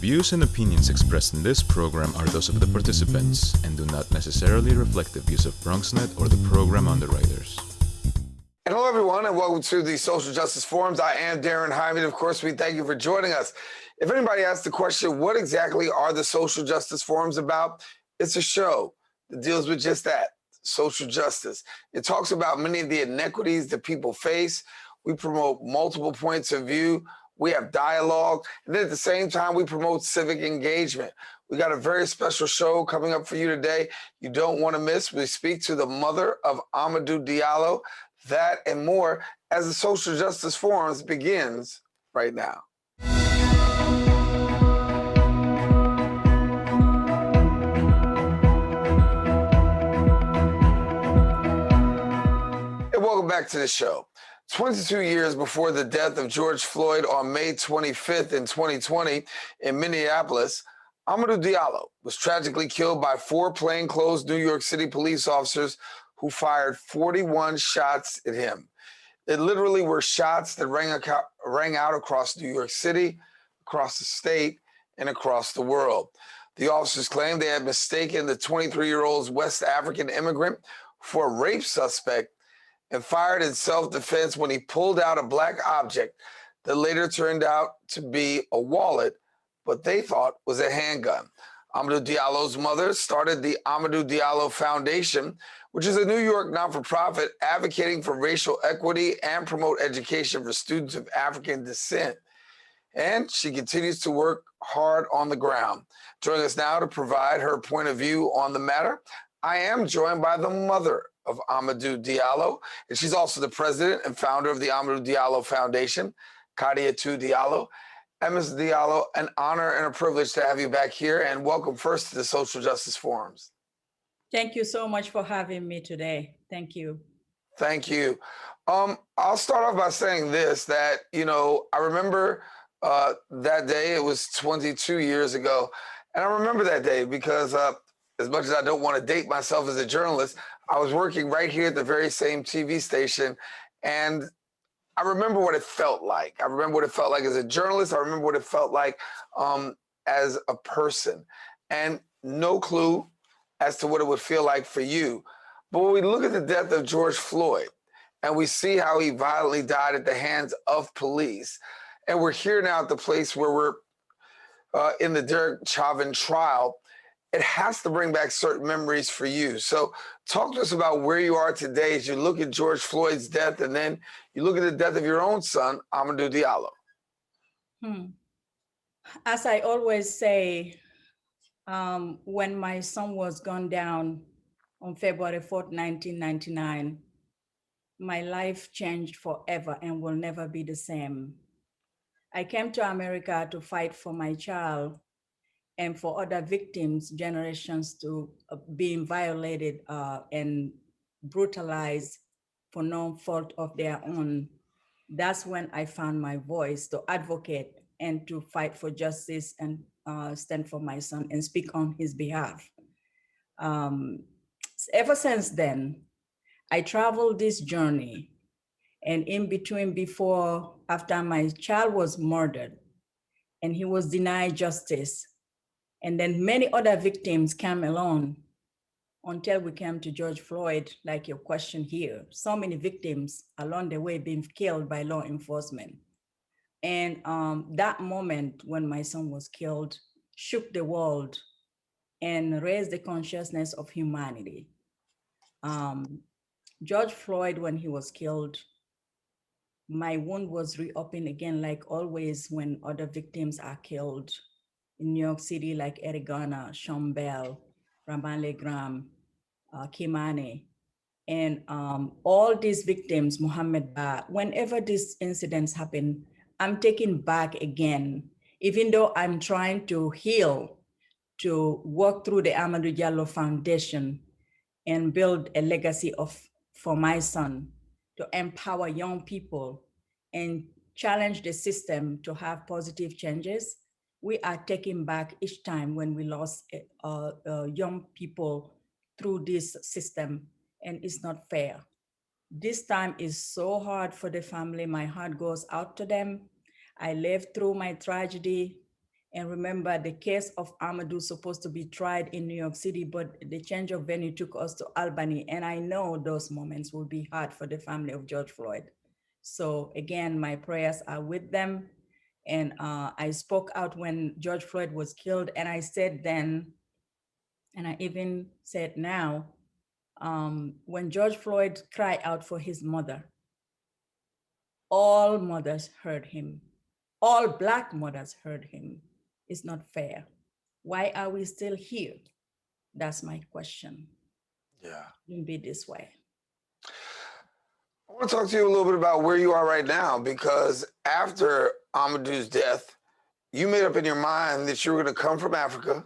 views and opinions expressed in this program are those of the participants and do not necessarily reflect the views of BronxNet or the program underwriters. And hello, everyone, and welcome to the Social Justice Forums. I am Daren, Jaime, and of course, we thank you for joining us. If anybody asks the question, what exactly are the Social Justice Forums about? It's a show that deals with just that, social justice. It talks about many of the inequities that people face. We promote multiple points of view. We have dialogue. And then at the same time, we promote civic engagement. We got a very special show coming up for you today. You don't want to miss. We speak to the mother of Amadou Diallo. That and more as the Social Justice Forums begins right now. And welcome back to the show. 22 years before the death of George Floyd on May 25th in 2020 in Minneapolis, Amadou Diallo was tragically killed by 4 plainclothes New York City police officers who fired 41 shots at him. It literally were shots that rang out across New York City, across the state, and across the world. The officers claimed they had mistaken the 23-year-old West African immigrant for a rape suspect and fired in self-defense when he pulled out a black object that later turned out to be a wallet, but they thought was a handgun. Amadou Diallo's mother started the Amadou Diallo Foundation, which is a New York not-for-profit advocating for racial equity and promote education for students of African descent. And she continues to work hard on the ground. Joining us now to provide her point of view on the matter, I am joined by the mother of Amadou Diallo, and she's also the president and founder of the Amadou Diallo Foundation, Kadiatou Diallo. And Ms. Diallo, an honor and a privilege to have you back here, and welcome first to the Social Justice Forums. Thank you so much for having me today. Thank you. Thank you. I'll start off by saying this, that, I remember that day, it was 22 years ago, and I remember that day because as much as I don't want to date myself as a journalist, I was working right here at the very same TV station, and I remember what it felt like. I remember what it felt like as a journalist. I remember what it felt like as a person, and no clue as to what it would feel like for you. But when we look at the death of George Floyd, and we see how he violently died at the hands of police, and we're here now at the place where we're in the Derek Chauvin trial, it has to bring back certain memories for you. So talk to us about where you are today as you look at George Floyd's death, and then you look at the death of your own son, Amadou Diallo. As I always say, when my son was gunned down on February 4th, 1999, my life changed forever and will never be the same. I came to America to fight for my child and for other victims, generations to being violated and brutalized for no fault of their own. That's when I found my voice to advocate and to fight for justice and stand for my son and speak on his behalf. Ever since then, I traveled this journey, and in between, after my child was murdered and he was denied justice, and then many other victims came along until we came to George Floyd, like your question here. So many victims along the way being killed by law enforcement. And that moment when my son was killed shook the world and raised the consciousness of humanity. George Floyd, when he was killed, my wound was reopened again, like always when other victims are killed in New York City, like Eric Garner, Sean Bell, Ramale Graham, Kimani, and all these victims, Mohammed Ba, whenever these incidents happen, I'm taken back again, even though I'm trying to heal, to work through the Amadou Diallo Foundation and build a legacy for my son, to empower young people and challenge the system to have positive changes. We are taken back each time when we lost young people through this system, and it's not fair. This time is so hard for the family. My heart goes out to them. I lived through my tragedy, And remember, the case of Amadou supposed to be tried in New York City, but the change of venue took us to Albany. And I know those moments will be hard for the family of George Floyd. So again, my prayers are with them. And I spoke out when George Floyd was killed. And I said then, and I even said now, when George Floyd cried out for his mother, all mothers heard him. All Black mothers heard him. It's not fair. Why are we still here? That's my question. Yeah. It shouldn't be this way. I want to talk to you a little bit about where you are right now, because after Amadou's death, you made up in your mind that you were going to come from Africa,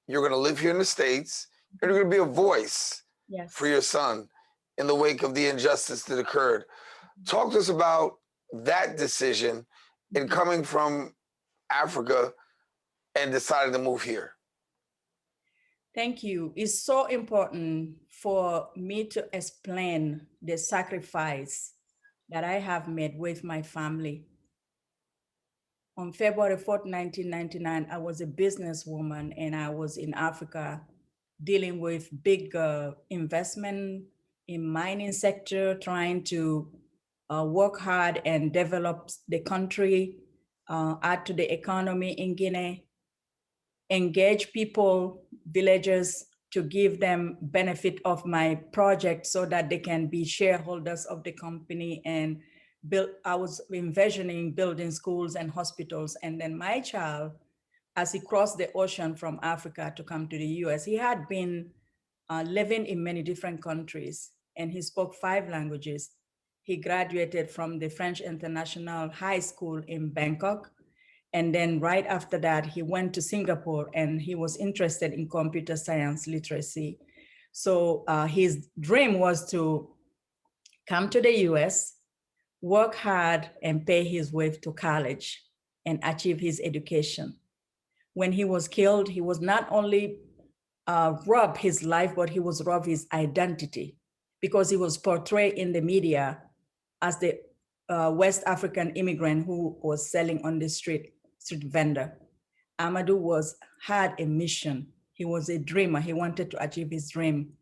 you're going to live here in the States, and you're going to be a voice for your son in the wake of the injustice that occurred. Talk to us about that decision in coming from Africa and deciding to move here. Thank you. It's so important for me to explain the sacrifice that I have made with my family. On February 4th, 1999, I was a businesswoman and I was in Africa dealing with big investment in mining sector, trying to work hard and develop the country, add to the economy in Guinea, engage people, villagers, to give them benefit of my project so that they can be shareholders of the company and build. I was envisioning building schools and hospitals. And then my child, as he crossed the ocean from Africa to come to the US, he had been living in many different countries and he spoke 5 languages. He graduated from the French International High School in Bangkok. And then right after that, he went to Singapore and he was interested in computer science literacy. So his dream was to come to the US, work hard and pay his way to college and achieve his education. When he was killed, he was not only robbed his life, but he was robbed his identity because he was portrayed in the media as the West African immigrant who was selling on the street vendor. Amadou had a mission. He was a dreamer. He wanted to achieve his dream.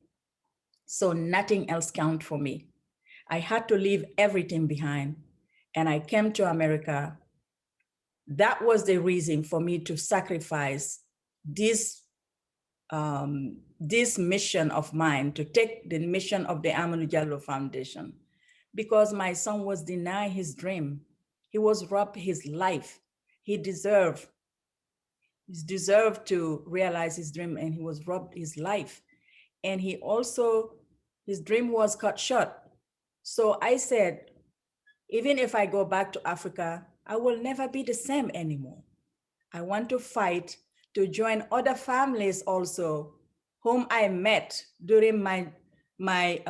So nothing else counted for me. I had to leave everything behind and I came to America. That was the reason for me to sacrifice this mission of mine, to take the mission of the Amadou Diallo Foundation, because my son was denied his dream. He was robbed his life. He deserved to realize his dream and he was robbed his life. And he also, his dream was cut short. So I said, even if I go back to Africa, I will never be the same anymore. I want to fight to join other families also whom I met during my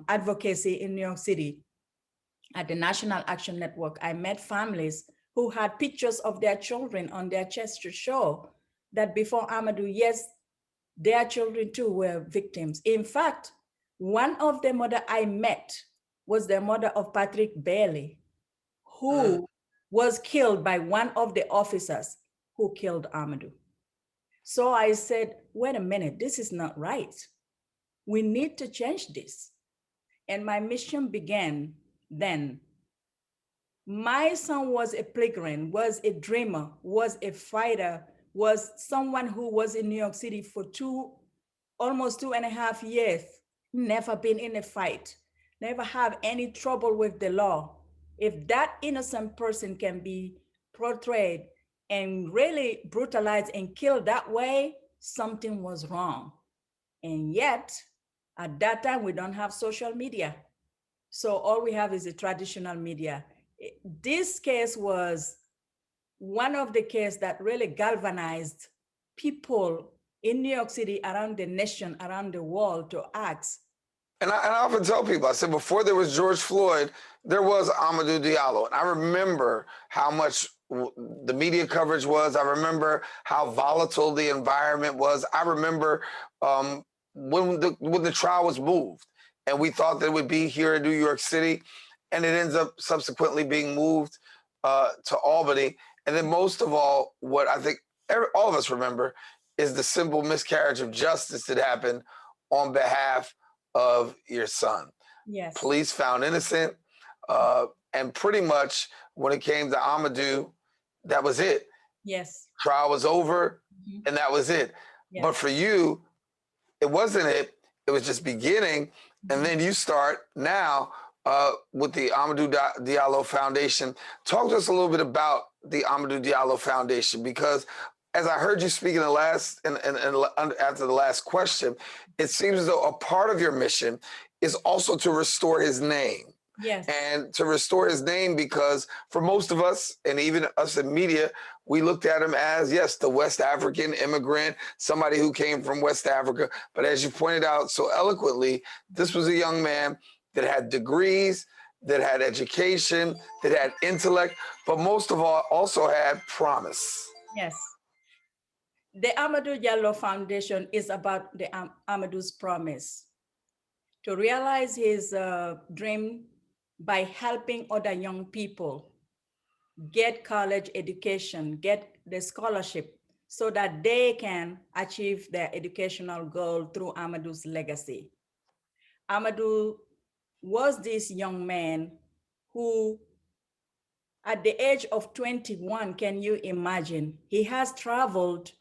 advocacy in New York City at the National Action Network. I met families who had pictures of their children on their chest to show that before Amadou, yes, their children too were victims. In fact, one of the mother I met was the mother of Patrick Bailey, who was killed by one of the officers who killed Amadou. So I said, wait a minute, this is not right. We need to change this. And my mission began then. My son was a pilgrim, was a dreamer, was a fighter, was someone who was in New York City for almost 2.5 years, never been in a fight, never have any trouble with the law. If that innocent person can be portrayed and really brutalized and killed that way, something was wrong. And yet, at that time, we don't have social media. So all we have is the traditional media. This case was one of the cases that really galvanized people in New York City, around the nation, around the world to ask. And I often tell people, I said, before there was George Floyd, there was Amadou Diallo. And I remember how much the media coverage was. I remember how volatile the environment was. I remember when the trial was moved and we thought that it would be here in New York City, and it ends up subsequently being moved to Albany. And then most of all, what I think all of us remember, is the simple miscarriage of justice that happened on behalf of your son. Yes. Police found innocent, and pretty much when it came to Amadou, that was it. Yes. Trial was over, and that was it. Yes. But for you, it wasn't it. It was just beginning, and then you start now with the Amadou Diallo Foundation. Talk to us a little bit about the Amadou Diallo Foundation, because as I heard you speak in the last, and after the last question, it seems as though a part of your mission is also to restore his name. Yes. And to restore his name, because for most of us, and even us in media, we looked at him as, yes, the West African immigrant, somebody who came from West Africa. But as you pointed out so eloquently, this was a young man that had degrees, that had education, that had intellect, but most of all, also had promise. Yes. The Amadou Diallo Foundation is about the Amadou's promise to realize his dream by helping other young people get college education, get the scholarship, so that they can achieve their educational goal through Amadou's legacy. Amadou was this young man who, at the age of 21, can you imagine, he has traveled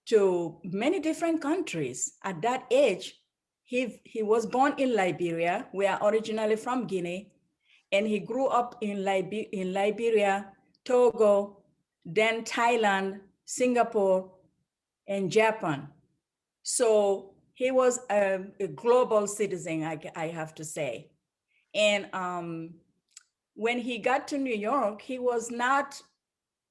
to many different countries. At that age, he was born in Liberia. We are originally from Guinea, and he grew up in Liberia, Togo, then Thailand, Singapore, and Japan. So he was a global citizen, I have to say. And when he got to New York, he was not,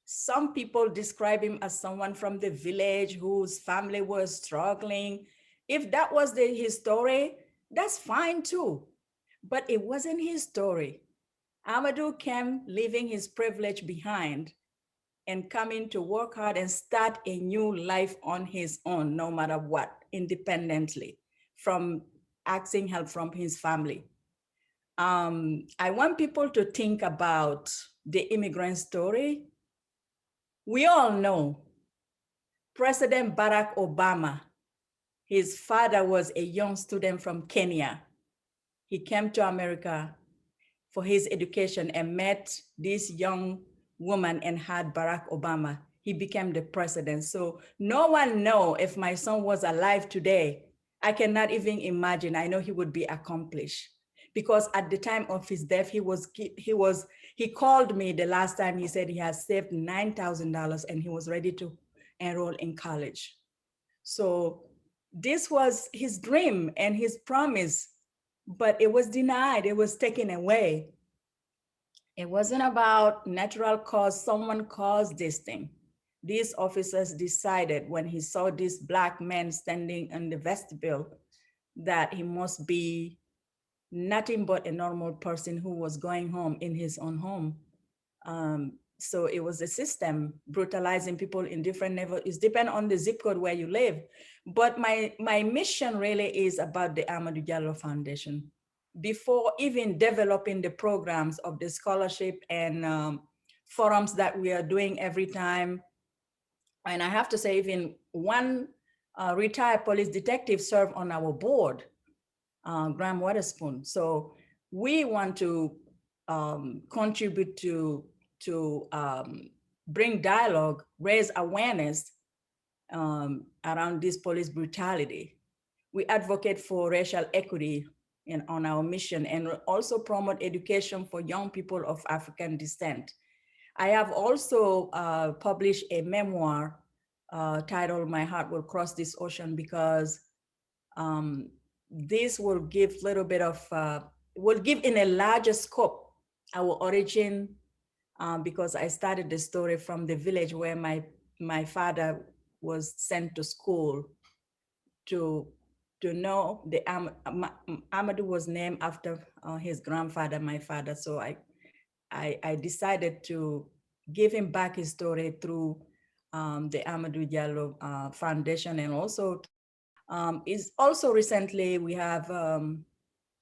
some people describe him as someone from the village whose family was struggling. If that was his story, that's fine too. But it wasn't his story. Amadou came leaving his privilege behind and coming to work hard and start a new life on his own, no matter what, independently, from asking help from his family. I want people to think about the immigrant story. We all know President Barack Obama, his father was a young student from Kenya. He came to America for his education and met this young woman and had Barack Obama. He became the president. So no one knows if my son was alive today. I cannot even imagine. I know he would be accomplished, because at the time of his death, he called me the last time. He said he has saved $9,000 and he was ready to enroll in college. So this was his dream and his promise, but it was denied. It was taken away. It wasn't about natural cause. Someone caused this thing. These officers decided when he saw this Black man standing in the vestibule that he must be nothing but a normal person who was going home in his own home. So it was a system brutalizing people in different levels. It depends on the zip code where you live. But my mission really is about the Amadou Diallo Foundation. Before even developing the programs of the scholarship and forums that we are doing every time. And I have to say, even one retired police detective served on our board, Graham Waterspoon. So we want to contribute to bring dialogue, raise awareness around this police brutality. We advocate for racial equity on our mission, and also promote education for young people of African descent. I have also published a memoir titled "My Heart Will Cross This Ocean," because this will give a little bit of, will give in a larger scope our origin, because I started the story from the village where my father was sent to school to know the Amadou was named after his grandfather, my father. So I decided to give him back his story through the Amadou Diallo Foundation, and also is also recently we have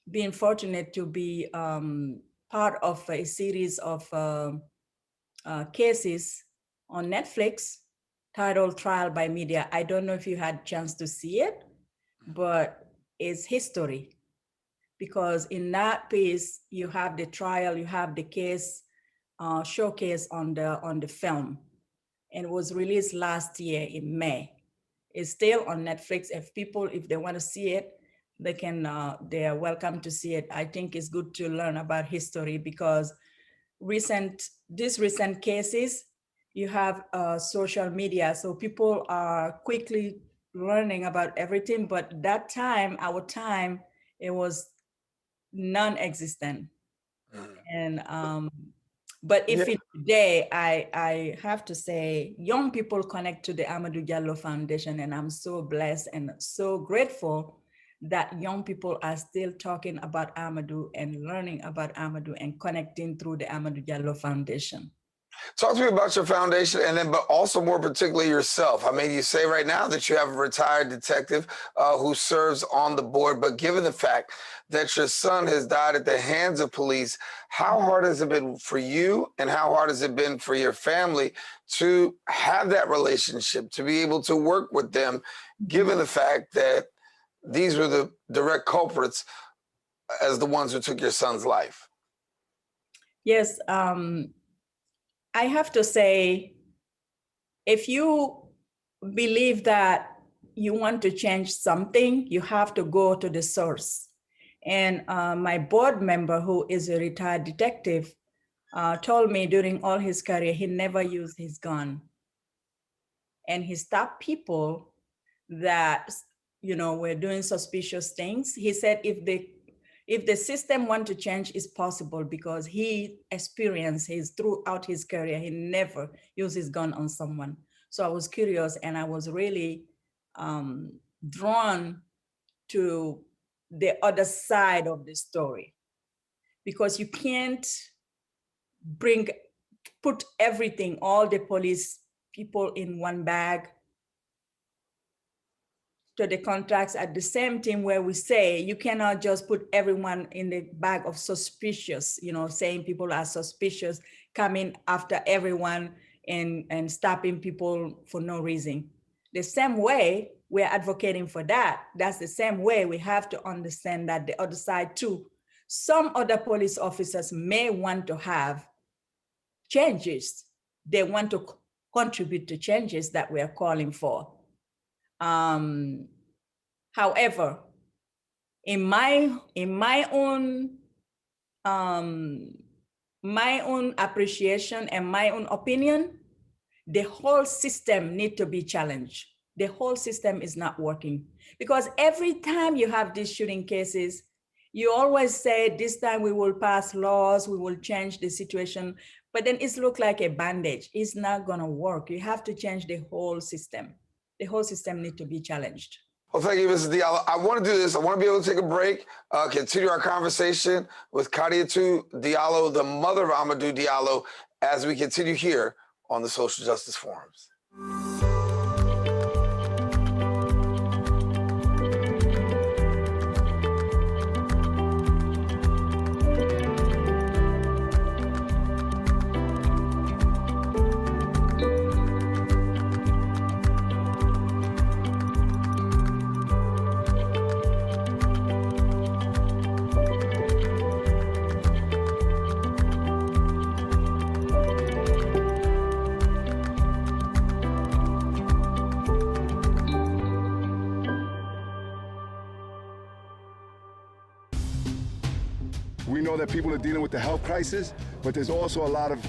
been fortunate to be part of a series of cases on Netflix titled Trial by Media. I don't know if you had a chance to see it, but it's history. Because in that piece, you have the trial, you have the case showcase on the film. And it was released last year in May. It's still on Netflix. If they want to see it, they are welcome to see it. I think it's good to learn about history because these recent cases, you have social media, so people are quickly learning about everything. But our time, it was non-existent. And but if today, I have to say, young people connect to the Amadou Diallo Foundation, and I'm so blessed and so grateful that young people are still talking about Amadou and learning about Amadou and connecting through the Amadou Diallo Foundation. Talk to me about your foundation, and then, but also more particularly yourself. I mean, you say right now that you have a retired detective who serves on the board, but given the fact that your son has died at the hands of police, how hard has it been for you, and how hard has it been for your family to have that relationship, to be able to work with them, given the fact that these were the direct culprits as the ones who took your son's life? Yes. I have to say, if you believe that you want to change something, you have to go to the source. And my board member, who is a retired detective, told me during all his career, he never used his gun. And he stopped people that, were doing suspicious things. He said, if the system want to change, it's possible, because he experienced throughout his career, he never used his gun on someone. So I was curious, and I was really drawn to the other side of the story, because you can't put everything, all the police people in one bag to the contracts at the same time, where we say you cannot just put everyone in the bag of suspicious, saying people are suspicious, coming after everyone and stopping people for no reason. The same way we're advocating for that, that's the same way we have to understand that the other side too. Some other police officers may want to have changes. They want to contribute to changes that we are calling for. However, in my own appreciation and my own opinion, the whole system needs to be challenged. The whole system is not working, because every time you have these shooting cases, you always say, this time we will pass laws, we will change the situation, but then it's look like a bandage. It's not gonna work. You have to change the whole system. The whole system needs to be challenged. Well, thank you, Mrs. Diallo. I want to do this. I want to be able to take a break, continue our conversation with Kadiatou Diallo, the mother of Amadou Diallo, as we continue here on the Social Justice Forums. We know that people are dealing with the health crisis, but there's also a lot of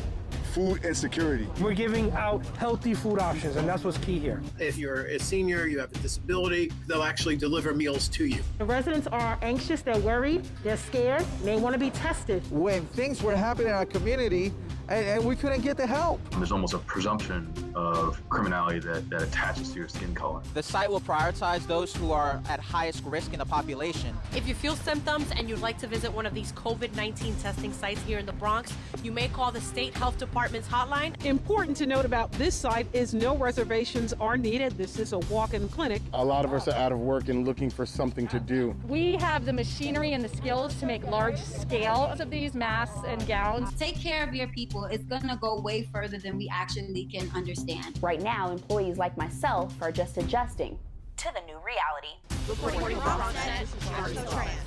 food insecurity. We're giving out healthy food options, and that's what's key here. If you're a senior, you have a disability, they'll actually deliver meals to you. The residents are anxious, they're worried, they're scared, they want to be tested. When things were happening in our community, and we couldn't get the help. There's almost a presumption of criminality that attaches to your skin color. The site will prioritize those who are at highest risk in the population. If you feel symptoms and you'd like to visit one of these COVID-19 testing sites here in the Bronx, you may call the State Health Department's hotline. Important to note about this site is no reservations are needed. This is a walk-in clinic. A lot of us are out of work and looking for something to do. We have the machinery and the skills to make large scale of these masks and gowns. Take care of your people people, it's going to go way further than we actually can understand. Right now, employees like myself are just adjusting to the new reality. Reporting from BronxNet, Untitled Chapter.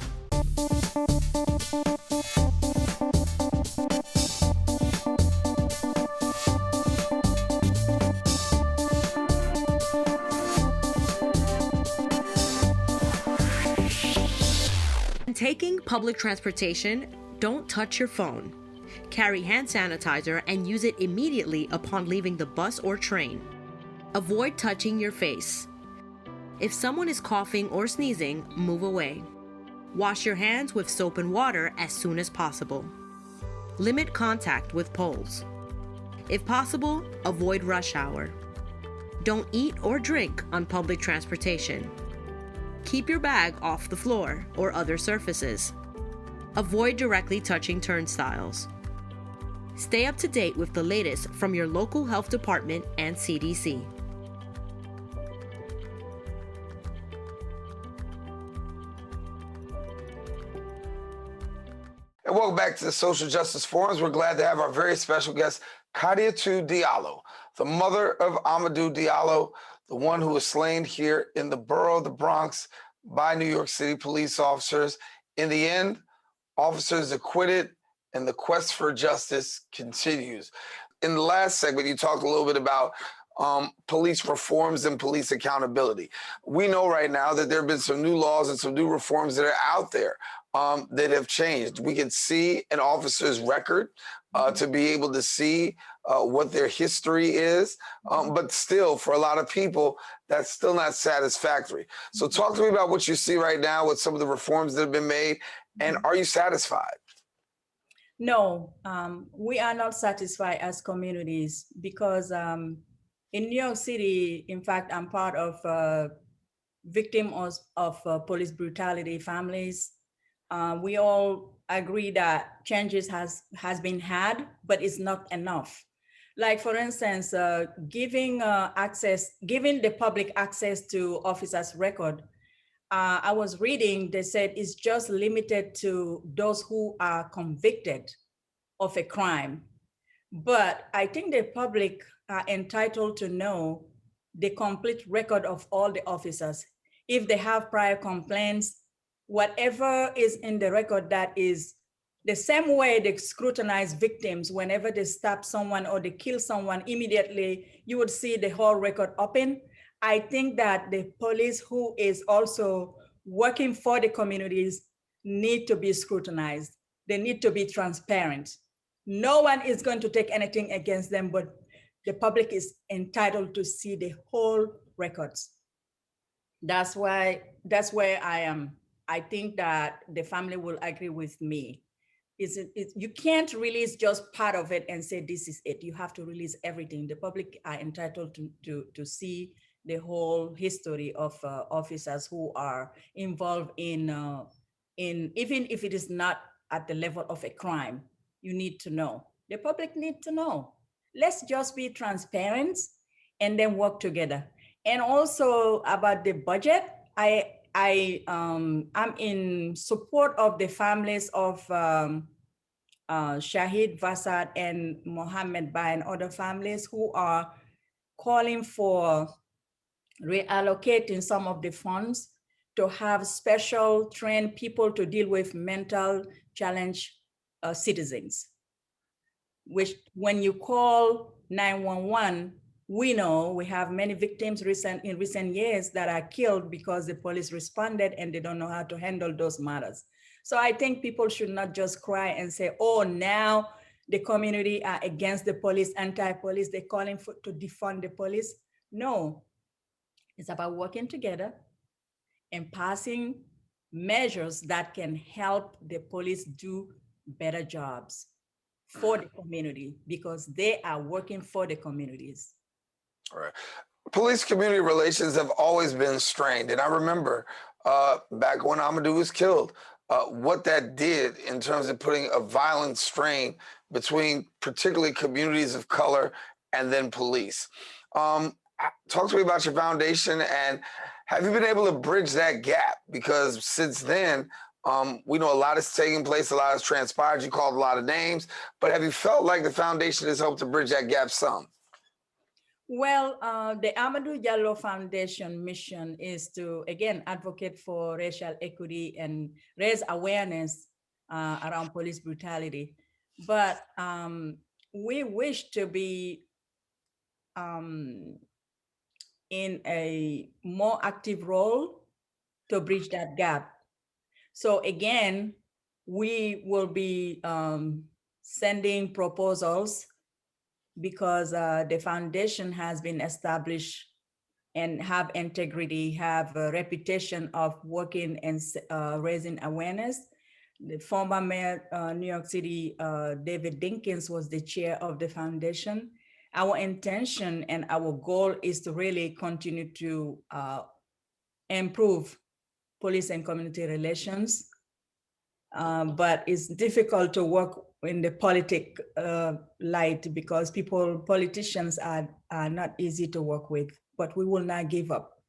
When taking public transportation, don't touch your phone. Carry hand sanitizer and use it immediately upon leaving the bus or train. Avoid touching your face. If someone is coughing or sneezing, move away. Wash your hands with soap and water as soon as possible. Limit contact with poles. If possible, avoid rush hour. Don't eat or drink on public transportation. Keep your bag off the floor or other surfaces. Avoid directly touching turnstiles. Stay up to date with the latest from your local health department and CDC. And welcome back to the Social Justice Forums. We're glad to have our very special guest, Kadiatou Diallo, the mother of Amadou Diallo, the one who was slain here in the borough of the Bronx by New York City police officers. In the end, officers acquitted and the quest for justice continues. In the last segment, you talked a little bit about police reforms and police accountability. We know right now that there have been some new laws and some new reforms that are out there that have changed. We can see an officer's record to be able to see what their history is, but still, for a lot of people, that's still not satisfactory. So talk to me about what you see right now with some of the reforms that have been made, and are you satisfied? No, we are not satisfied as communities because in New York City, in fact, I'm part of victims of police brutality families. We all agree that changes has been had, but it's not enough. Like for instance, giving the public access to officers' record. I was reading, they said it's just limited to those who are convicted of a crime. But I think the public are entitled to know the complete record of all the officers. If they have prior complaints, whatever is in the record, that is the same way they scrutinize victims whenever they stab someone or they kill someone, immediately you would see the whole record open. I think that the police who is also working for the communities need to be scrutinized. They need to be transparent. No one is going to take anything against them, but the public is entitled to see the whole records. That's where I am. I think that the family will agree with me. You can't release just part of it and say, this is it. You have to release everything. The public are entitled to see the whole history of officers who are involved in even if it is not at the level of a crime, you need to know. The public need to know. Let's just be transparent and then work together. And also about the budget, I'm in support of the families of Shahid Vasad and Mohammed Ba and other families who are calling for reallocating some of the funds to have special trained people to deal with mental challenge citizens, which when you call 911, we know we have many victims in recent years that are killed because the police responded and they don't know how to handle those matters. So I think people should not just cry and say, oh, now the community are against the police, anti-police, they're calling to defund the police. No, it's about working together and passing measures that can help the police do better jobs for the community because they are working for the communities. All right. Police community relations have always been strained. And I remember back when Amadou was killed, what that did in terms of putting a violent strain between particularly communities of color and then police. Talk to me about your foundation and have you been able to bridge that gap? Because since then, We know a lot is taking place, a lot has transpired. You called a lot of names, but have you felt like the foundation has helped to bridge that gap some? Well, the Amadou Diallo Foundation mission is to, again, advocate for racial equity and raise awareness around police brutality. But we wish to be in a more active role to bridge that gap. So again, we will be sending proposals because the foundation has been established and have integrity, have a reputation of working and raising awareness. The former mayor New York City, David Dinkins, was the chair of the foundation. Our intention and our goal is to really continue to improve police and community relations. But it's difficult to work in the politic light because politicians are not easy to work with, but we will not give up.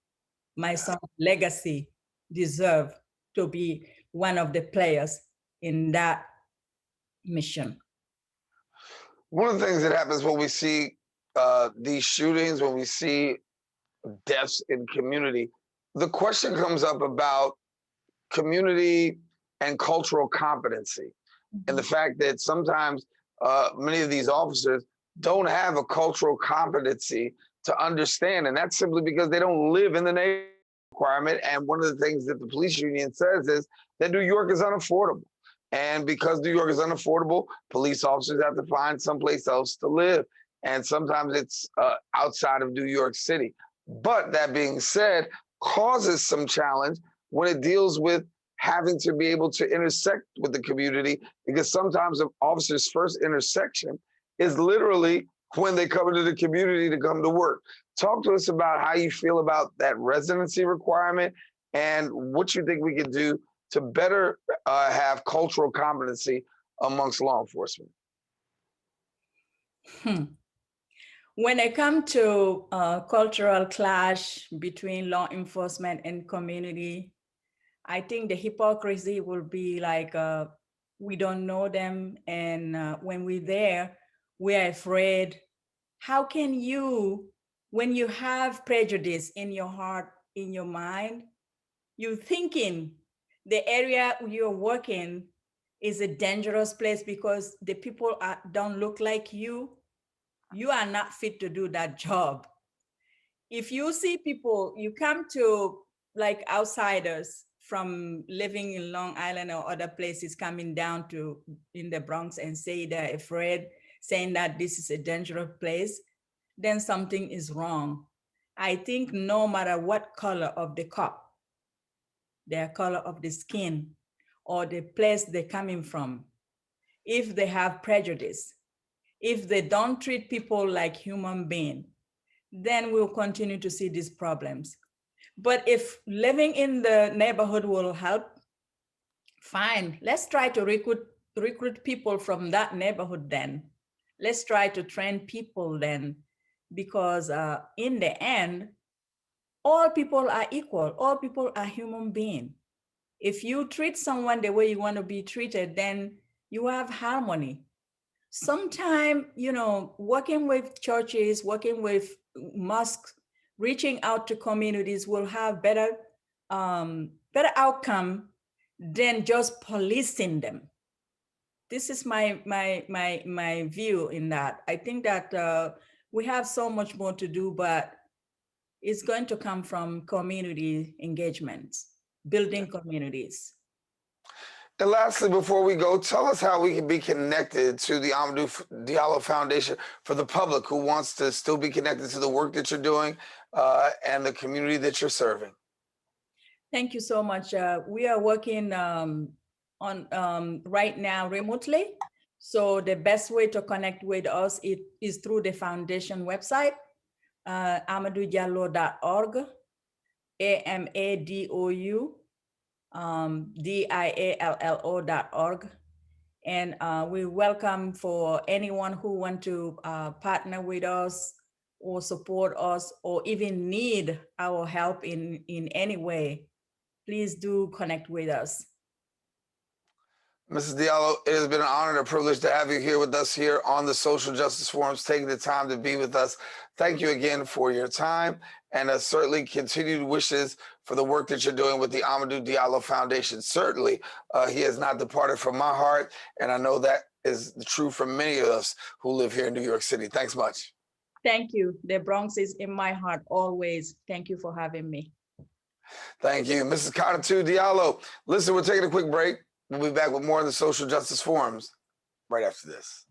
My son's legacy deserves to be one of the players in that mission. One of the things that happens when we see these shootings, when we see deaths in community, the question comes up about community and cultural competency, and the fact that sometimes many of these officers don't have a cultural competency to understand, and that's simply because they don't live in the neighborhood requirement. And one of the things that the police union says is that New York is unaffordable. And because New York is unaffordable, police officers have to find someplace else to live. And sometimes it's outside of New York City. But that being said, causes some challenge when it deals with having to be able to intersect with the community, because sometimes an officer's first intersection is literally when they come into the community to come to work. Talk to us about how you feel about that residency requirement and what you think we can do to better have cultural competency amongst law enforcement. When it comes to cultural clash between law enforcement and community, I think the hypocrisy will be like, we don't know them. And when we're there, we're afraid. How can you, when you have prejudice in your heart, in your mind, you're thinking the area you're working is a dangerous place because the people don't look like you. You are not fit to do that job. If you see people, you come to like outsiders from living in Long Island or other places coming down to in the Bronx and say they're afraid, saying that this is a dangerous place, then something is wrong. I think no matter what color of the cop, their color of the skin, or the place they're coming from, if they have prejudice, if they don't treat people like human beings, then we'll continue to see these problems. But if living in the neighborhood will help, fine. Let's try to recruit people from that neighborhood then. Let's try to train people then, because in the end, all people are equal. All people are human beings. If you treat someone the way you want to be treated, then you have harmony. Sometimes, you know, working with churches, working with mosques, reaching out to communities will have better outcome than just policing them. This is my view in that. I think that we have so much more to do, but it's going to come from community engagements, building communities. And lastly, before we go, tell us how we can be connected to the Amadou Diallo Foundation for the public who wants to still be connected to the work that you're doing and the community that you're serving. Thank you so much. We are working on right now remotely. So the best way to connect with us is through the foundation website, amadoudiallo.org, AMADOU. DIALLO.org. And we welcome for anyone who want to partner with us or support us or even need our help in any way. Please do connect with us. Mrs. Diallo, it has been an honor and a privilege to have you here with us here on the Social Justice Forums, taking the time to be with us. Thank you again for your time, and certainly continued wishes for the work that you're doing with the Amadou Diallo Foundation. Certainly, he has not departed from my heart, and I know that is true for many of us who live here in New York City. Thanks much. Thank you. The Bronx is in my heart always. Thank you for having me. Thank you. Mrs. Kadiatou Diallo. Listen, we're taking a quick break. We'll be back with more of the Social Justice Forums right after this.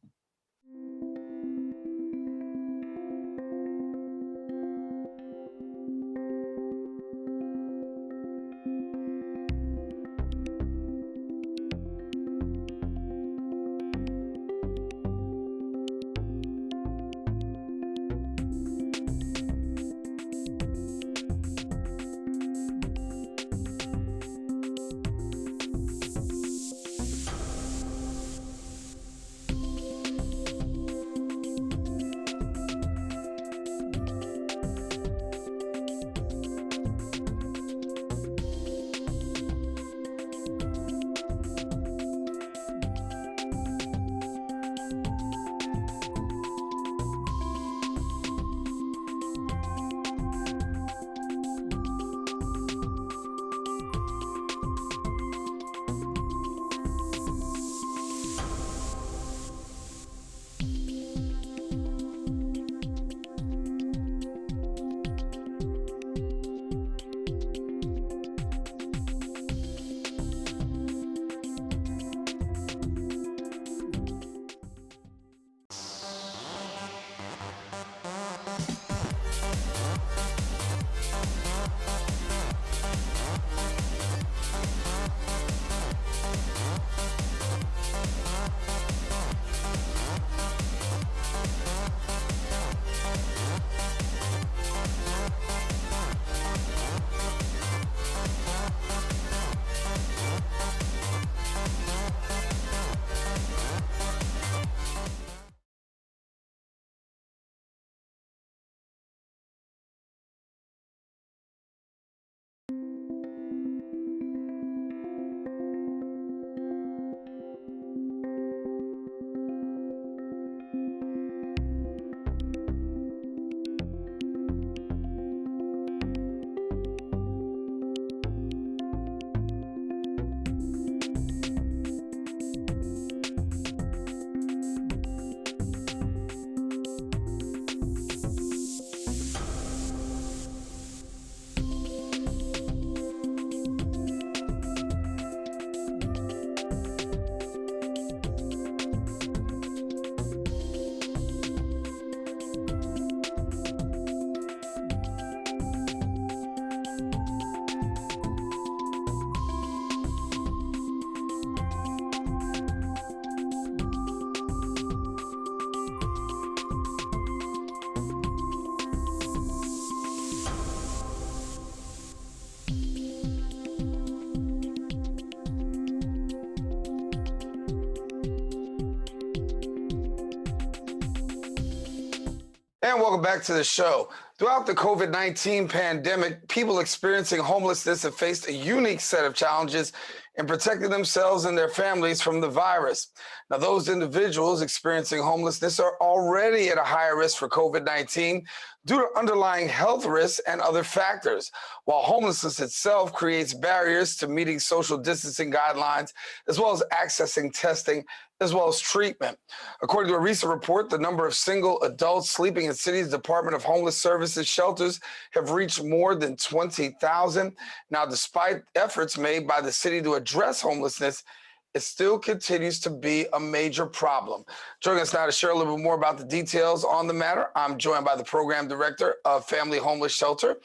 And welcome back to the show. Throughout the COVID-19 pandemic, people experiencing homelessness have faced a unique set of challenges in protecting themselves and their families from the virus. Now, those individuals experiencing homelessness are already at a higher risk for COVID-19 due to underlying health risks and other factors, while homelessness itself creates barriers to meeting social distancing guidelines, as well as accessing testing, as well as treatment. According to a recent report, the number of single adults sleeping in city's Department of Homeless Services shelters have reached more than 20,000. Now, despite efforts made by the city to address homelessness, it still continues to be a major problem. Joining us now to share a little bit more about the details on the matter, I'm joined by the program director of Family Homeless Shelter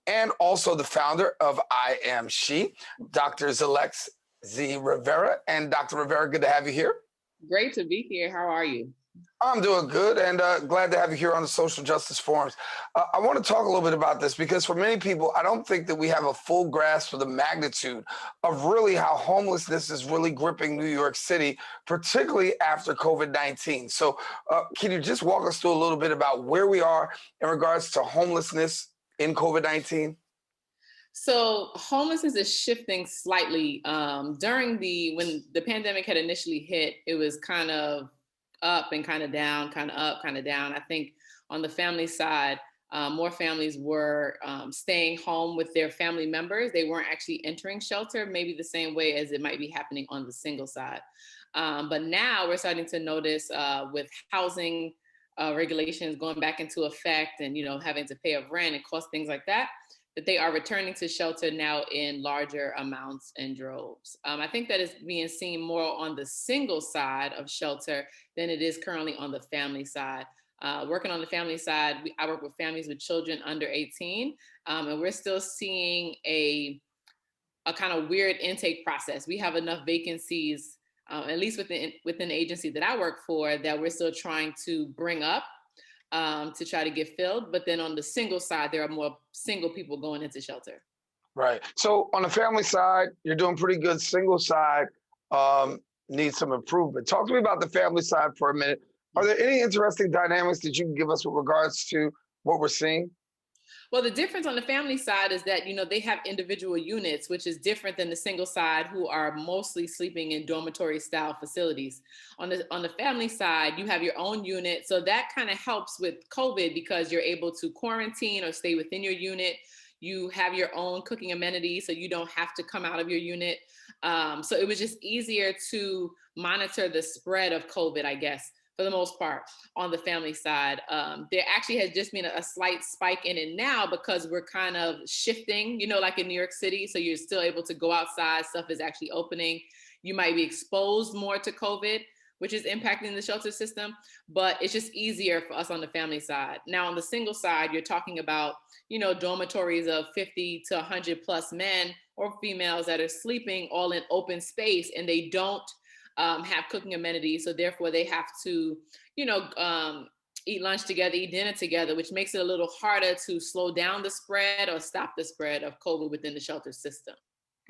and also the founder of I Am She, Dr. Xellex Rivera. And Dr. Rivera, good to have you here. Great to be here. How are you? I'm doing good and glad to have you here on the Social Justice Forums. I want to talk a little bit about this because for many people, I don't think that we have a full grasp of the magnitude of really how homelessness is really gripping New York City, particularly after COVID-19. So can you just walk us through a little bit about where we are in regards to homelessness in COVID-19? So homelessness is shifting slightly. When the pandemic had initially hit, it was kind of up and kind of down, kind of up, kind of down. I think on the family side, more families were staying home with their family members. They weren't actually entering shelter, maybe the same way as it might be happening on the single side. But now we're starting to notice with housing regulations going back into effect and, having to pay up rent and cost, things like that, that they are returning to shelter now in larger amounts and droves. I think that is being seen more on the single side of shelter than it is currently on the family side. Working on the family side, I work with families with children under 18, and we're still seeing a kind of weird intake process. We have enough vacancies, at least within the agency that I work for, that we're still trying to bring up to try to get filled. But then on the single side, there are more single people going into shelter. Right. So on the family side, you're doing pretty good. Single side needs some improvement. Talk to me about the family side for a minute. Are there any interesting dynamics that you can give us with regards to what we're seeing? Well, the difference on the family side is that, they have individual units, which is different than the single side, who are mostly sleeping in dormitory style facilities. On the family side, you have your own unit. So that kind of helps with COVID because you're able to quarantine or stay within your unit. You have your own cooking amenities, so you don't have to come out of your unit. So it was just easier to monitor the spread of COVID, I guess, for the most part, on the family side. There actually has just been a slight spike in it now because we're kind of shifting, like in New York City. So you're still able to go outside, stuff is actually opening. You might be exposed more to COVID, which is impacting the shelter system, but it's just easier for us on the family side. Now on the single side, you're talking about, dormitories of 50 to 100 plus men or females that are sleeping all in open space, and they don't have cooking amenities. So therefore they have to, eat lunch together, eat dinner together, which makes it a little harder to slow down the spread or stop the spread of COVID within the shelter system.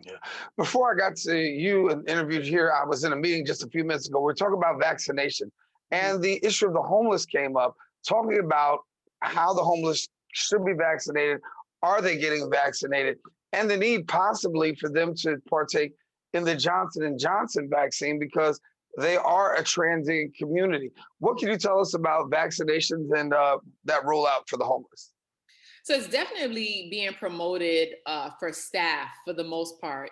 Yeah. Before I got to you and interviewed here, I was in a meeting just a few minutes ago. We're talking about vaccination, and the issue of the homeless came up, talking about how the homeless should be vaccinated. Are they getting vaccinated? And the need possibly for them to partake in the Johnson & Johnson vaccine because they are a transient community. What can you tell us about vaccinations and that rollout for the homeless? So it's definitely being promoted for staff for the most part,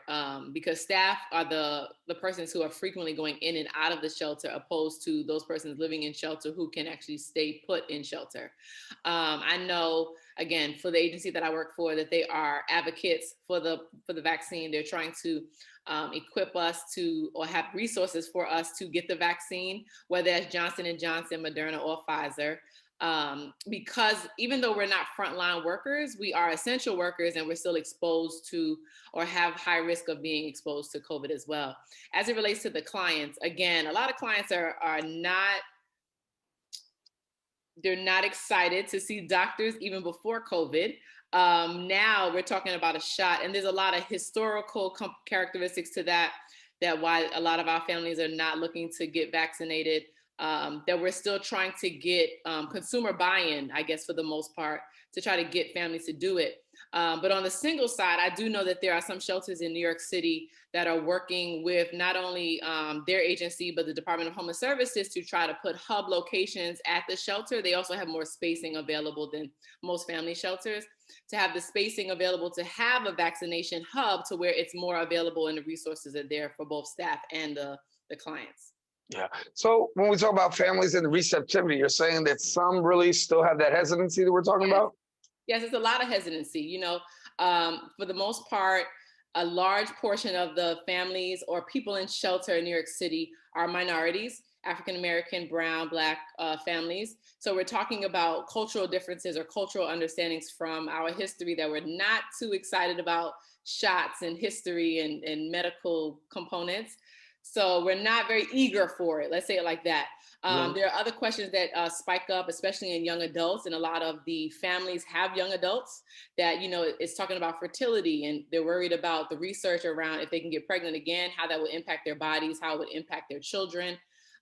because staff are the persons who are frequently going in and out of the shelter, opposed to those persons living in shelter who can actually stay put in shelter. I know, again, for the agency that I work for, that they are advocates for the vaccine. They're trying to equip us to, or have resources for us to get the vaccine, whether that's Johnson & Johnson, Moderna, or Pfizer. Because even though we're not frontline workers, we are essential workers, and we're still exposed to or have high risk of being exposed to COVID as well. As it relates to the clients, again, a lot of clients are not, they're not excited to see doctors even before COVID. Now we're talking about a shot, and there's a lot of historical characteristics to that why a lot of our families are not looking to get vaccinated. That we're still trying to get consumer buy-in, I guess, for the most part, to try to get families to do it. But on the single side, I do know that there are some shelters in New York City that are working with not only their agency, but the Department of Homeless Services to try to put hub locations at the shelter. They also have more spacing available than most family shelters, to have the spacing available to have a vaccination hub to where it's more available and the resources are there for both staff and the clients. Yeah. So when we talk about families and the receptivity, you're saying that some really still have that hesitancy that we're talking about? Yes, it's a lot of hesitancy. For the most part, a large portion of the families or people in shelter in New York City are minorities, African-American, Brown, Black families. So we're talking about cultural differences or cultural understandings from our history that we're not too excited about shots and history and medical components. So we're not very eager for it. Let's say it like that. There are other questions that spike up, especially in young adults. And a lot of the families have young adults that, it's talking about fertility, and they're worried about the research around if they can get pregnant again, how that would impact their bodies, how it would impact their children.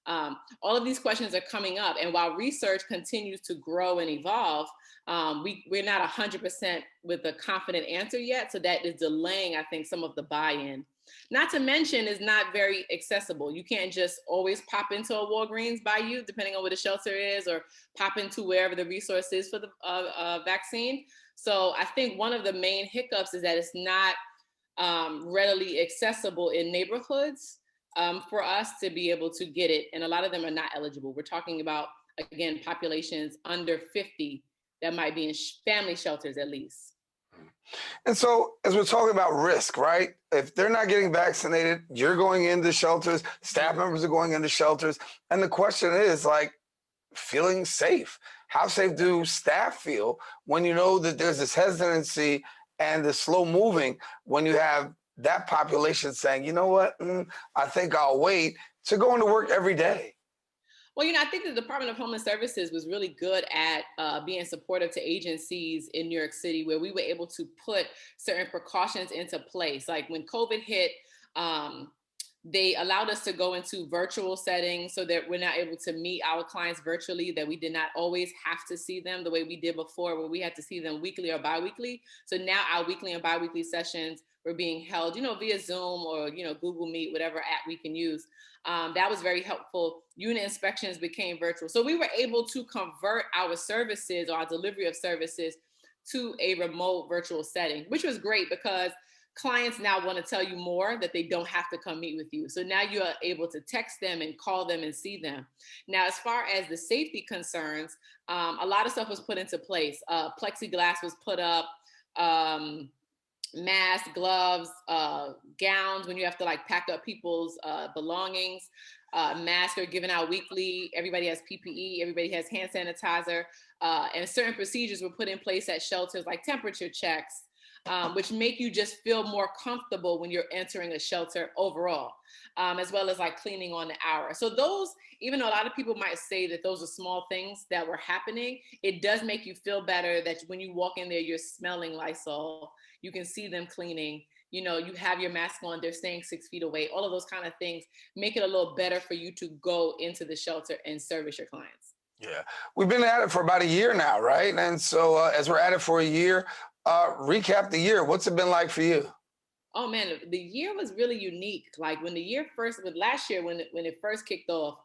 All of these questions are coming up. And while research continues to grow and evolve, we're not 100% with a confident answer yet. So that is delaying, I think, some of the buy-in. Not to mention, it's not very accessible. You can't just always pop into a Walgreens by you, depending on where the shelter is, or pop into wherever the resource is for the vaccine. So I think one of the main hiccups is that it's not readily accessible in neighborhoods for us to be able to get it. And a lot of them are not eligible. We're talking about, again, populations under 50 that might be in family shelters at least. And so, as we're talking about risk, right? If they're not getting vaccinated, you're going into shelters, staff members are going into shelters. And the question is, like, feeling safe. How safe do staff feel when you know that there's this hesitancy and the slow moving when you have that population saying, you know what, I think I'll wait, to going to work every day? Well, I think the Department of Homeless Services was really good at being supportive to agencies in New York City, where we were able to put certain precautions into place. Like when COVID hit, they allowed us to go into virtual settings so that we're not able to meet our clients virtually, that we did not always have to see them the way we did before, where we had to see them weekly or biweekly. So now our weekly and biweekly sessions were being held, via Zoom or, Google Meet, whatever app we can use. That was very helpful. Unit inspections became virtual. So we were able to convert our services, or our delivery of services, to a remote virtual setting, which was great because clients now want to tell you more, that they don't have to come meet with you. So now you are able to text them and call them and see them. Now, as far as the safety concerns, a lot of stuff was put into place. Plexiglass was put up, masks, gloves, gowns when you have to pack up people's belongings. Masks are given out weekly. Everybody has PPE. Everybody has hand sanitizer. And certain procedures were put in place at shelters, like temperature checks, which make you just feel more comfortable when you're entering a shelter overall, as well as cleaning on the hour. So those, even though a lot of people might say that those are small things that were happening, it does make you feel better that when you walk in there, you're smelling Lysol. You can see them cleaning. You have your mask on, they're staying 6 feet away. All of those kind of things make it a little better for you to go into the shelter and service your clients. Yeah, we've been at it for about a year now, right? And so as we're at it for a year, recap the year. What's it been like for you? Oh man, the year was really unique. When the year last year, when it first kicked off,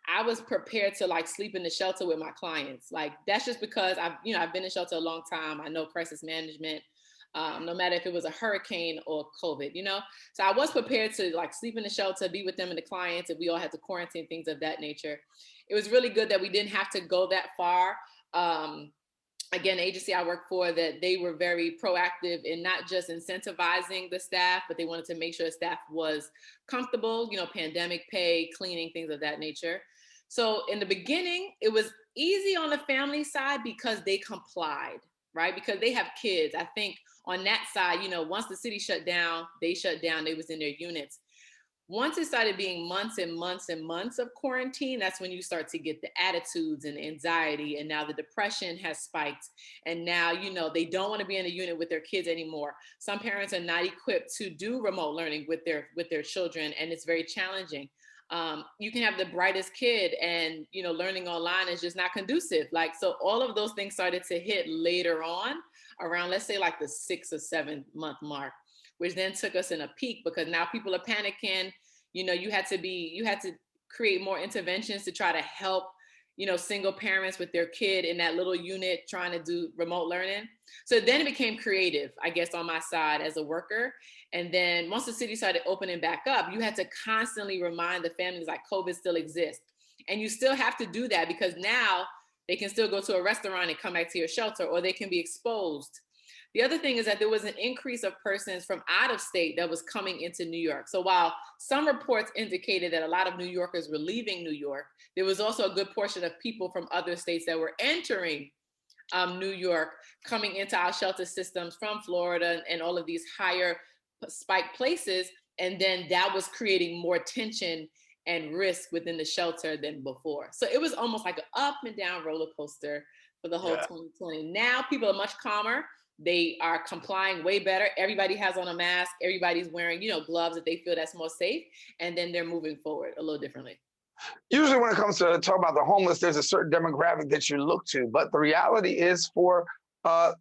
I was prepared to sleep in the shelter with my clients. That's just because I've been in shelter a long time. I know crisis management, no matter if it was a hurricane or COVID, So I was prepared to sleep in the shelter, be with them and the clients, and we all had to quarantine, things of that nature. It was really good that we didn't have to go that far. Again, the agency I work for, that they were very proactive in not just incentivizing the staff, but they wanted to make sure the staff was comfortable, pandemic pay, cleaning, things of that nature. So in the beginning, it was easy on the family side because they complied, right? Because they have kids. I think on that side, once the city shut down, they was in their units. Once it started being months and months and months of quarantine, that's when you start to get the attitudes and anxiety. And now the depression has spiked. And now, they don't want to be in a unit with their kids anymore. Some parents are not equipped to do remote learning with their children. And it's very challenging. You can have the brightest kid and, learning online is just not conducive. So all of those things started to hit later on around, let's say the 6 or 7 month mark, which then took us in a peak because now people are panicking. You had to create more interventions to try to help, single parents with their kid in that little unit trying to do remote learning. So then it became creative, I guess, on my side as a worker. And then once the city started opening back up, you had to constantly remind the families COVID still exists. And you still have to do that because now they can still go to a restaurant and come back to your shelter, or they can be exposed. The other thing is that there was an increase of persons from out of state that was coming into New York. So while some reports indicated that a lot of New Yorkers were leaving New York, there was also a good portion of people from other states that were entering New York, coming into our shelter systems from Florida and all of these higher spike places. And then that was creating more tension and risk within the shelter than before. So it was almost like an up and down roller coaster for the whole 2020. Now people are much calmer. They are complying way better. Everybody has on a mask. Everybody's wearing, gloves that they feel that's more safe. And then they're moving forward a little differently. Usually when it comes to talk about the homeless, there's a certain demographic that you look to, but the reality is for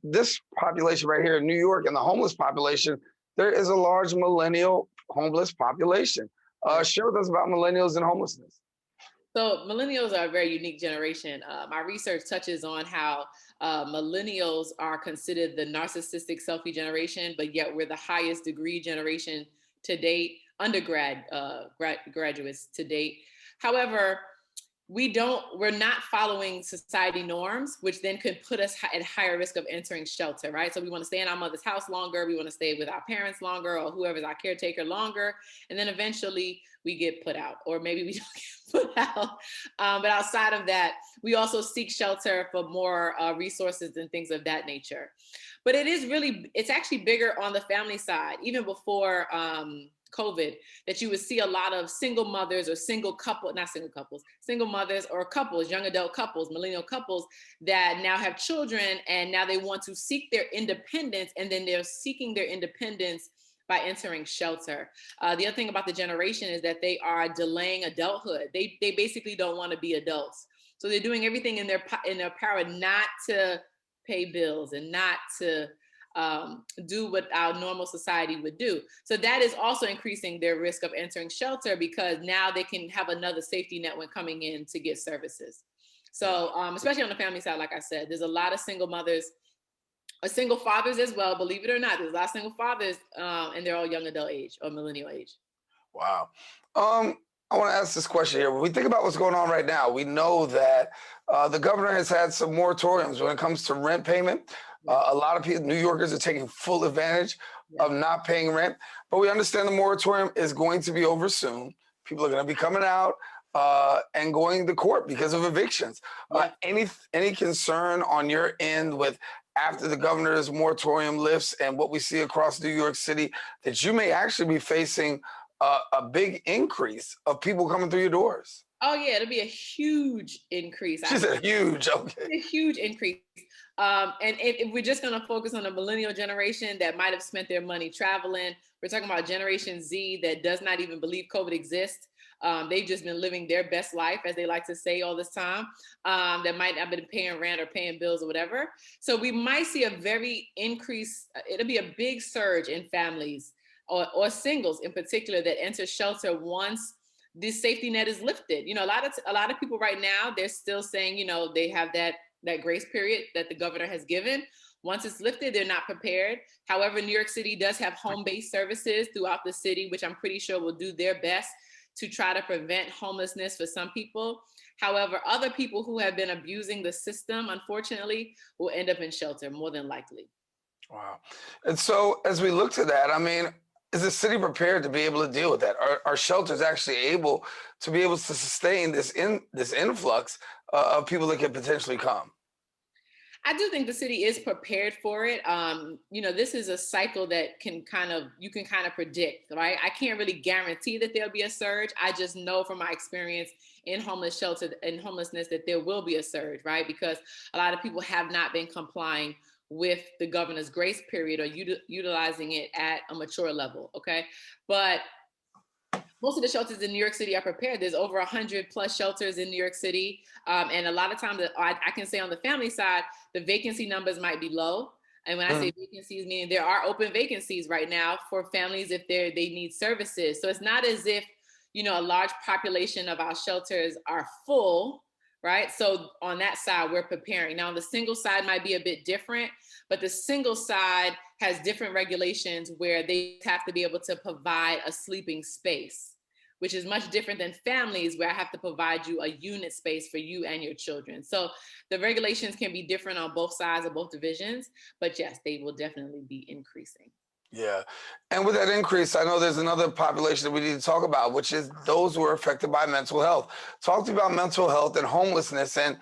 this population right here in New York and the homeless population, there is a large millennial homeless population. Share with us about millennials and homelessness. So millennials are a very unique generation. My research touches on how millennials are considered the narcissistic selfie generation, but yet we're the highest degree generation to date, graduates to date. However, we're not following society norms, which then could put us at higher risk of entering shelter, right? So we want to stay in our mother's house longer. We want to stay with our parents longer, or whoever's our caretaker longer. And then eventually we get put out, or maybe we don't get put out. But outside of that, we also seek shelter for more resources and things of that nature. But it's actually bigger on the family side, even before COVID, that you would see a lot of single mothers or single mothers or couples, young adult couples, millennial couples that now have children, and now they want to seek their independence, and then they're seeking their independence by entering shelter. The other thing about the generation is that they are delaying adulthood. They basically don't want to be adults. So they're doing everything in their power not to pay bills and not to do what our normal society would do. So that is also increasing their risk of entering shelter, because now they can have another safety net when coming in to get services. So especially on the family side, like I said, there's a lot of single mothers, or single fathers as well, believe it or not. There's a lot of single fathers, and they're all young adult age or millennial age. Wow. I want to ask this question here. When we think about what's going on right now, we know that the governor has had some moratoriums when it comes to rent payment. A lot of people, New Yorkers, are taking full advantage of not paying rent. But we understand the moratorium is going to be over soon. People are going to be coming out and going to court because of evictions. Any concern on your end with, after the governor's moratorium lifts and what we see across New York City, that you may actually be facing a big increase of people coming through your doors? Oh yeah, it'll be a huge increase. She said huge, okay. A huge increase. And if we're just gonna focus on the millennial generation that might have spent their money traveling, we're talking about Generation Z that does not even believe COVID exists. They've just been living their best life, as they like to say all this time, that might not have been paying rent or paying bills or whatever. So we might see a very increase, it'll be a big surge in families or singles in particular that enter shelter once this safety net is lifted. You know, a lot of people right now, they're still saying, you know, they have that grace period that the governor has given. Once it's lifted, they're not prepared. However, New York City does have home-based services throughout the city, which I'm pretty sure will do their best to try to prevent homelessness for some people. However, other people who have been abusing the system, unfortunately, will end up in shelter more than likely. Wow. And so as we look to that, I mean, is the city prepared to be able to deal with that? Are shelters actually able to be able to sustain this influx of people that could potentially come? I do think the city is prepared for it. You know, this is a cycle that you can kind of predict, right? I can't really guarantee that there'll be a surge. I just know from my experience in homeless shelter and homelessness that there will be a surge, right? Because a lot of people have not been complying with the governor's grace period or utilizing it at a mature level, okay? But most of the shelters in New York City are prepared. There's over 100 plus shelters in New York City. And a lot of times, I can say on the family side, the vacancy numbers might be low. And when I say vacancies, meaning there are open vacancies right now for families if they need services. So it's not as if, you know, a large population of our shelters are full, right? So on that side, we're preparing. Now, the single side might be a bit different, but the single side has different regulations where they have to be able to provide a sleeping space, which is much different than families where I have to provide you a unit space for you and your children. So the regulations can be different on both sides of both divisions, but yes, they will definitely be increasing. Yeah. And with that increase, I know there's another population that we need to talk about, which is those who are affected by mental health. Talk to me about mental health and homelessness. And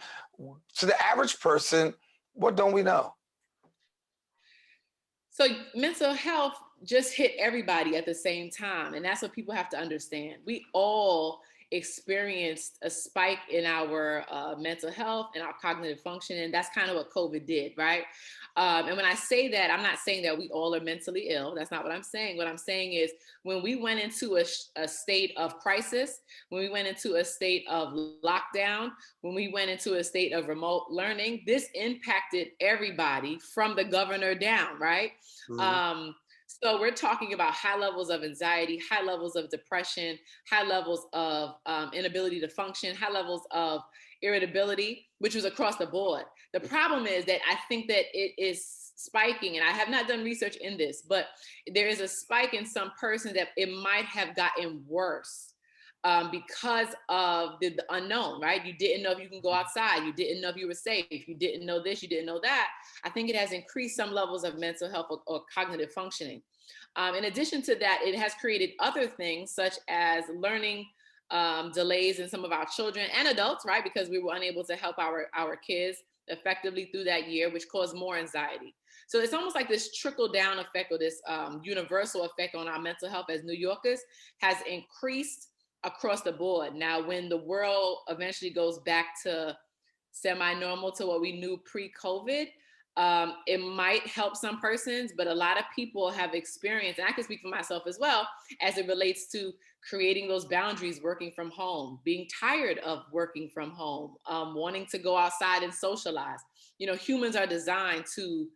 to the average person, what don't we know? So mental health just hit everybody at the same time. And that's what people have to understand. We all experienced a spike in our mental health and our cognitive function. And that's kind of what COVID did, right? And when I say that, I'm not saying that we all are mentally ill. That's not what I'm saying. What I'm saying is when we went into a state of crisis, when we went into a state of lockdown, when we went into a state of remote learning, this impacted everybody from the governor down, right? Mm-hmm. So we're talking about high levels of anxiety, high levels of depression, high levels of inability to function, high levels of irritability, which was across the board. The problem is that I think that it is spiking, and I have not done research in this, but there is a spike in some persons that it might have gotten worse because of the unknown, right? You didn't know if you can go outside. You didn't know if you were safe. You didn't know this, you didn't know that. I think it has increased some levels of mental health or cognitive functioning. In addition to that, it has created other things such as learning delays in some of our children and adults, right? Because we were unable to help our kids effectively through that year, which caused more anxiety. So it's almost like this trickle down effect or this universal effect on our mental health as New Yorkers has increased across the board. Now, when the world eventually goes back to semi-normal to what we knew pre-COVID, it might help some persons, but a lot of people have experienced, and I can speak for myself as well, as it relates to creating those boundaries, working from home, being tired of working from home, wanting to go outside and socialize. You know, humans are designed to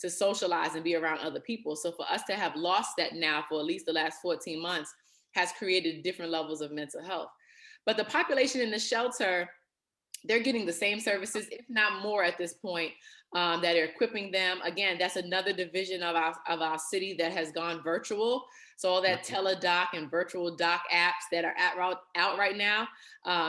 socialize and be around other people. So for us to have lost that now for at least the last 14 months has created different levels of mental health. But the population in the shelter, they're getting the same services, if not more at this point, that are equipping them. Again, that's another division of our city that has gone virtual. So all that teledoc and virtual doc apps that are out right now,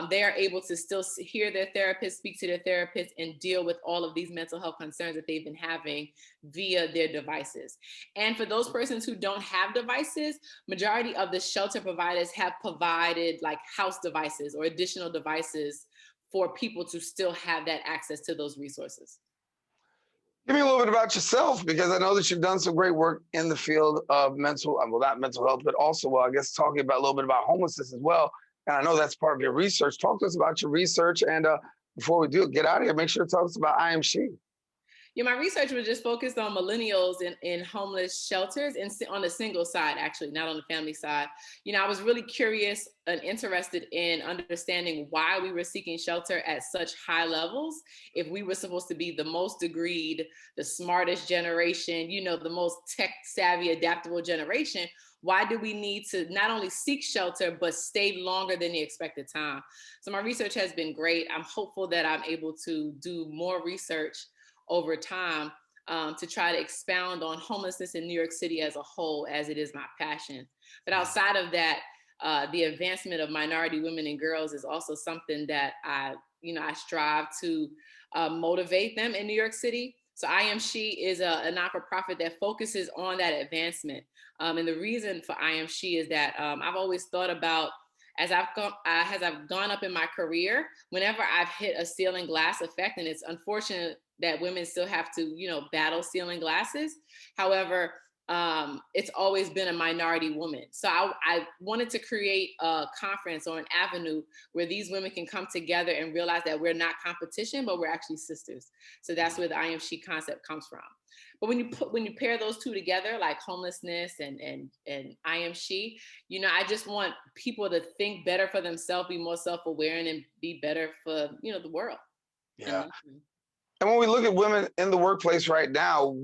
they are able to still hear their therapist, speak to their therapist, and deal with all of these mental health concerns that they've been having via their devices. And for those persons who don't have devices, majority of the shelter providers have provided like house devices or additional devices for people to still have that access to those resources. Give me a little bit about yourself, because I know that you've done some great work in the field of not mental health, but also, I guess, talking about a little bit about homelessness as well. And I know that's part of your research. Talk to us about your research. And before we do get out of here, make sure to talk to us about I Am She. Yeah, my research was just focused on millennials in homeless shelters and on the single side, actually, not on the family side. You know, I was really curious and interested in understanding why we were seeking shelter at such high levels. If we were supposed to be the most degreed, the smartest generation, you know, the most tech savvy, adaptable generation, why do we need to not only seek shelter, but stay longer than the expected time? So my research has been great. I'm hopeful that I'm able to do more research over time to try to expound on homelessness in New York City as a whole, as it is my passion. But outside of that, the advancement of minority women and girls is also something that I strive to motivate them in New York City. So I Am She is a not-for-profit that focuses on that advancement. And the reason for I Am She is that I've always thought about, as I've gone up in my career, whenever I've hit a ceiling glass effect, and it's unfortunate that women still have to, battle ceiling glasses. However, it's always been a minority woman. So I wanted to create a conference or an avenue where these women can come together and realize that we're not competition, but we're actually sisters. So that's where the I Am She concept comes from. But when you pair those two together, like homelessness and I Am She, I just want people to think better for themselves, be more self-aware, and be better for, the world. Yeah. And when we look at women in the workplace right now,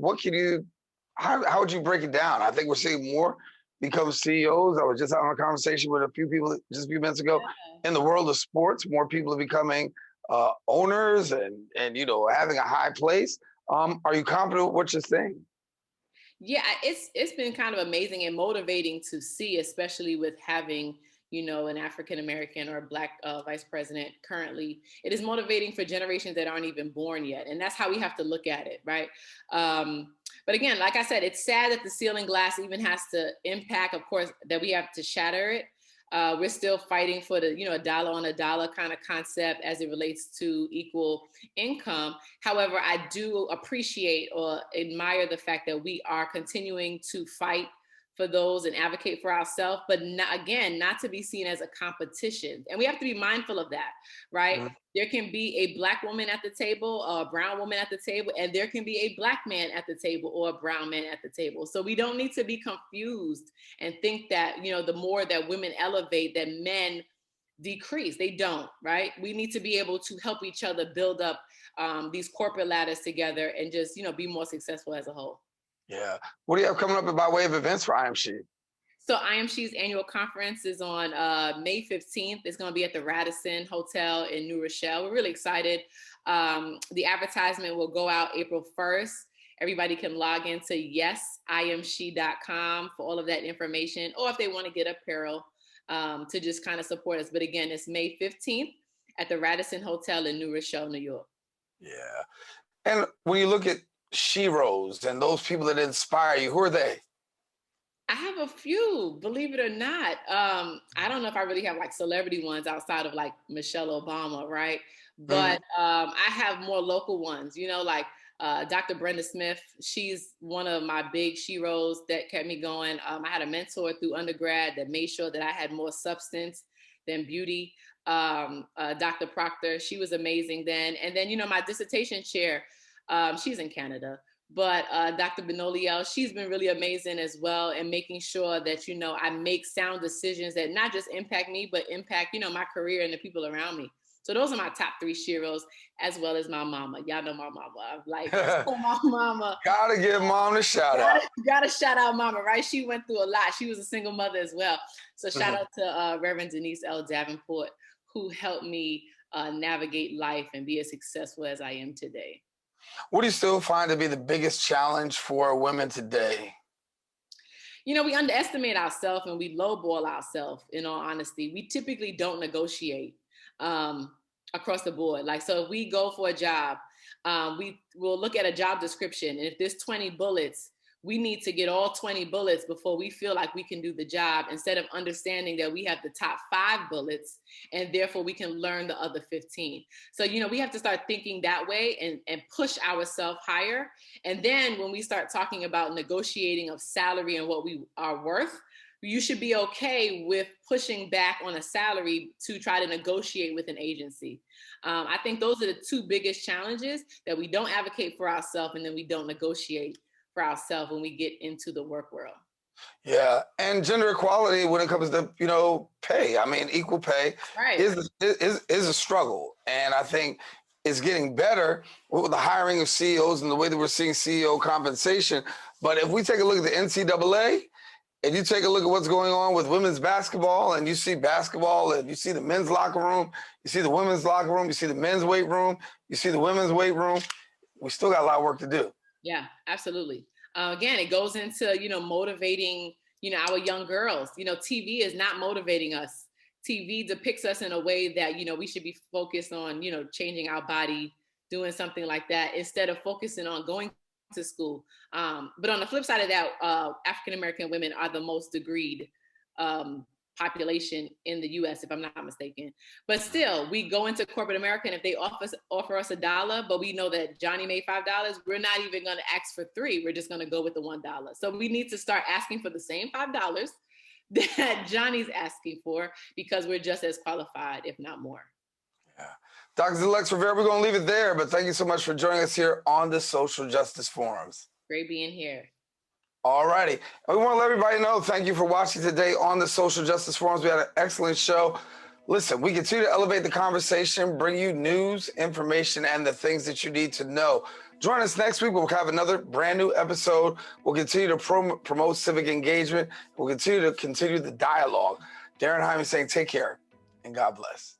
how would you break it down? I think we're seeing more become CEOs. I was just having a conversation with a few people just a few minutes ago. In the world of sports, more people are becoming owners and having a high place. Are you confident with what you're saying? Yeah, it's been kind of amazing and motivating to see, especially with having an African-American or Black vice president currently. It is motivating for generations that aren't even born yet. And that's how we have to look at it, right? But again, like I said, it's sad that the ceiling glass even has to impact, of course, that we have to shatter it. We're still fighting for the, a dollar on a dollar kind of concept as it relates to equal income. However, I do appreciate or admire the fact that we are continuing to fight for those and advocate for ourselves, but not to be seen as a competition. And we have to be mindful of that, right? Mm-hmm. There can be a Black woman at the table, or a brown woman at the table, and there can be a Black man at the table or a brown man at the table. So we don't need to be confused and think that, the more that women elevate, that men decrease. They don't, right? We need to be able to help each other build up these corporate ladders together and just, be more successful as a whole. Yeah. What do you have coming up by way of events for IMC? So IMC's annual conference is on May 15th. It's going to be at the Radisson Hotel in New Rochelle. We're really excited. The advertisement will go out April 1st. Everybody can log into yesimc.com for all of that information, or if they want to get apparel to just kind of support us. But again, it's May 15th at the Radisson Hotel in New Rochelle, New York. Yeah. And when you look at sheroes and those people that inspire you, who are they? I have a few, believe it or not. I don't know if I really have like celebrity ones outside of like Michelle Obama, right? But I have more local ones, like Dr. Brenda Smith. She's one of my big sheroes that kept me going. I had a mentor through undergrad that made sure that I had more substance than beauty. Dr. Proctor, she was amazing then. And then, my dissertation chair, she's in Canada, but Dr. Benoliel, she's been really amazing as well, and making sure that, I make sound decisions that not just impact me, but impact, my career and the people around me. So those are my top 3 sheroes, as well as my mama. Y'all know my mama. I'm like, my mama. Gotta give mom a shout out. Gotta shout out mama, right? She went through a lot. She was a single mother as well. So shout out to Reverend Denise L. Davenport, who helped me navigate life and be as successful as I am today. What do you still find to be the biggest challenge for women today? We underestimate ourselves and we lowball ourselves, in all honesty. We typically don't negotiate across the board. Like, so if we go for a job, we will look at a job description, and if there's 20 bullets, we need to get all 20 bullets before we feel like we can do the job, instead of understanding that we have the top 5 bullets and therefore we can learn the other 15. So, we have to start thinking that way and push ourselves higher. And then when we start talking about negotiating of salary and what we are worth, you should be okay with pushing back on a salary to try to negotiate with an agency. I think those are the 2 biggest challenges, that we don't advocate for ourselves and then we don't negotiate for ourselves when we get into the work world. Yeah, and gender equality when it comes to pay. I mean, equal pay is a struggle, and I think it's getting better with the hiring of CEOs and the way that we're seeing CEO compensation. But if we take a look at the NCAA, and you take a look at what's going on with women's basketball, and you see basketball, and you see the men's locker room, you see the women's locker room, you see the men's weight room, you see the women's weight room, we still got a lot of work to do. Yeah, absolutely. Again, it goes into, motivating, our young girls. TV is not motivating us. TV depicts us in a way that, we should be focused on, changing our body, doing something like that, instead of focusing on going to school. But on the flip side of that, African-American women are the most degreed population in the US, if I'm not mistaken. But still, we go into corporate America, and if they offer us $1, but we know that Johnny made $5, we're not even going to ask for 3. We're just going to go with the $1. So we need to start asking for the same $5 that Johnny's asking for, because we're just as qualified, if not more. Yeah. Dr. Xellex Rivera, we're going to leave it there, but thank you so much for joining us here on the Social Justice Forums. Great being here. All righty. We want to let everybody know, thank you for watching today on the Social Justice Forums. We had an excellent show. Listen, we continue to elevate the conversation, bring you news, information, and the things that you need to know. Join us next week. We'll have another brand new episode. We'll continue to promote civic engagement. We'll continue the dialogue. Daren, Jaime saying take care and God bless.